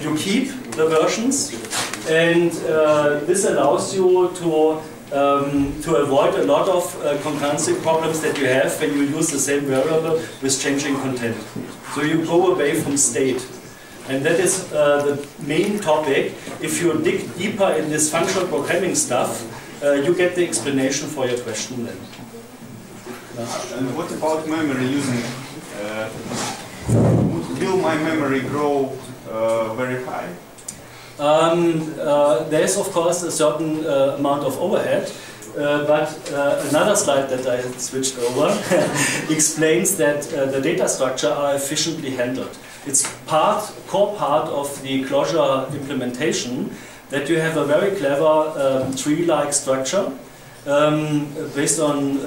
you keep the versions, and this allows you to avoid a lot of concurrency problems that you have when you use the same variable with changing content. So you go away from state. And that is the main topic. If you dig deeper in this functional programming stuff, you get the explanation for your question then. And what about memory using? Will my memory grow very high? There is of course a certain amount of overhead, but another slide that I switched over explains that the data structure are efficiently handled. It's core part of the Clojure implementation that you have a very clever tree-like structure based on,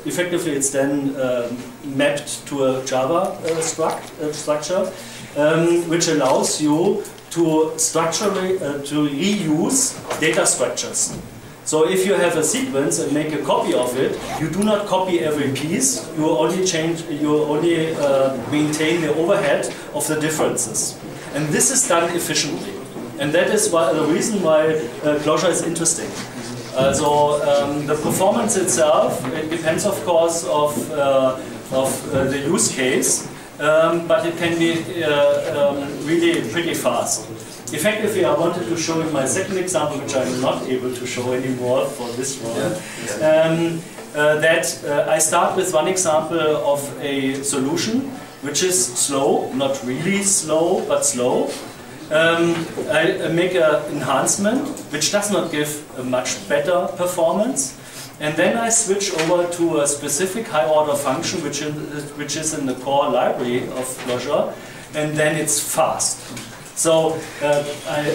effectively it's then mapped to a Java structure, which allows you to structurally to reuse data structures. So if you have a sequence and make a copy of it, you do not copy every piece. You only maintain the overhead of the differences, and this is done efficiently. And that is why the reason why Clojure is interesting. So the performance itself, it depends of course of the use case, but it can be really pretty fast. Effectively, I wanted to show you my second example, which I'm not able to show anymore for this one. I start with one example of a solution which is slow, not really slow, but slow. I make an enhancement which does not give a much better performance, and then I switch over to a specific high-order function which is in the core library of Clojure, and then it's fast. So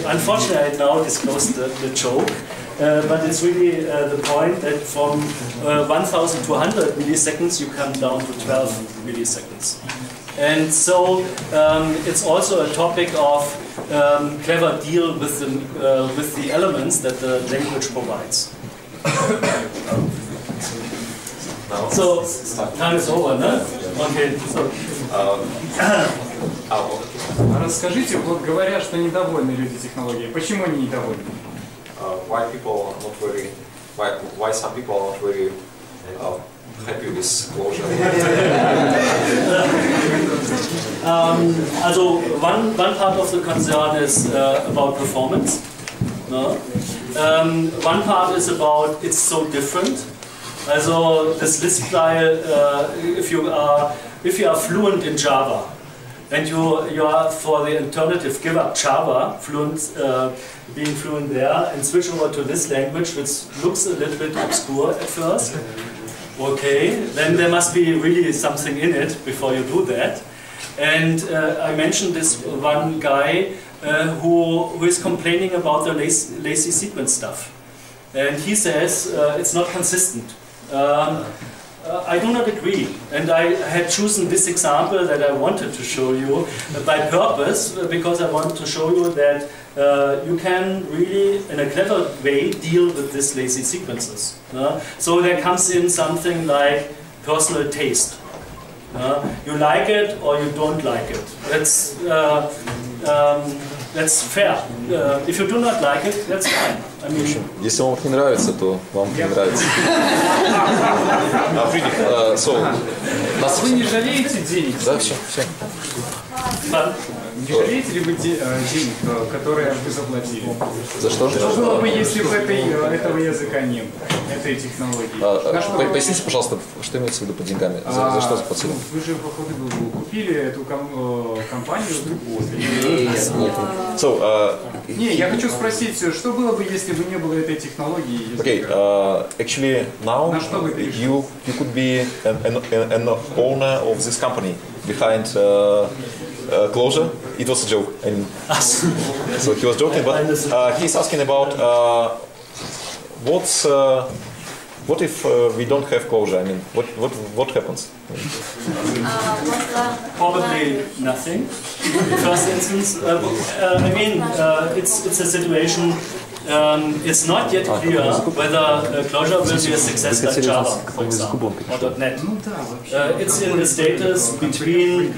unfortunately I now disclosed the joke, but it's really the point that from 1200 milliseconds you come down to 12 milliseconds. And so it's also a topic of clever deal with the elements that the language provides. So time is over, no? Okay. So. Расскажите, вот говорят, что недовольны люди технологией. Почему они недовольны? Why some people are not very happy with Clojure? Also one part of the concern is about performance. No? One part is about it's so different. Also this Lisp-like, if you are fluent in Java, and you are for the alternative, give up Java, being fluent there, and switch over to this language, which looks a little bit obscure at first. Okay, then there must be really something in it before you do that. And I mentioned this one guy who is complaining about the lazy sequence stuff. And he says it's not consistent. I do not agree. And I had chosen this example that I wanted to show you by purpose, because I want to show you that you can really, in a clever way, deal with these lazy sequences. So there comes in something like personal taste. You like it or you don't like it. That's fair. If you do not like it, that's fine. I mean, Если вам не нравится, то вам не нравится. Вы не жалеете денег? Да, все. Не жалеете ли вы денег, которые вы заплатили? За что? Что было бы, если бы этого языка не было, этой технологии? Поясните, пожалуйста, что имеется в виду под деньгами? За что заплатили? Вы же, походу, купили эту компанию с другой. Нет. Не, я хочу спросить, что было бы, если бы не было этой технологии? Okay, actually now you could be an owner of this company behind Clojure. It was a joke. So he was joking, but he's asking about what if we don't have Clojure? I mean, what happens? probably nothing. In the first instance, I mean, it's a situation. It's not yet clear whether Clojure will be a success like Java, for example, or .NET. It's in the status between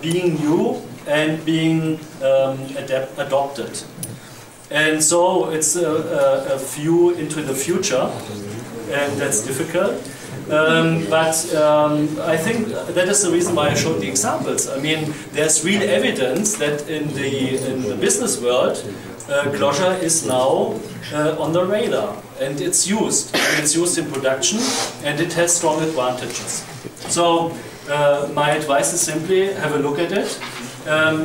being new and being adopted. And so it's a view into the future, and that's difficult. But I think that is the reason why I showed the examples. I mean, there's real evidence that in the business world, Clojure is now on the radar, and it's used. And it's used in production, and it has strong advantages. So my advice is simply have a look at it.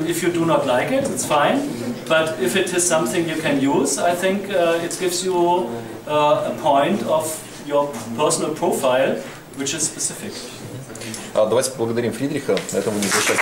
If you do not like it, it's fine. But if it is something you can use, I think it gives you a point of your personal profile, which is specific. Давайте поблагодарим Фридриха. На этом будем завершать.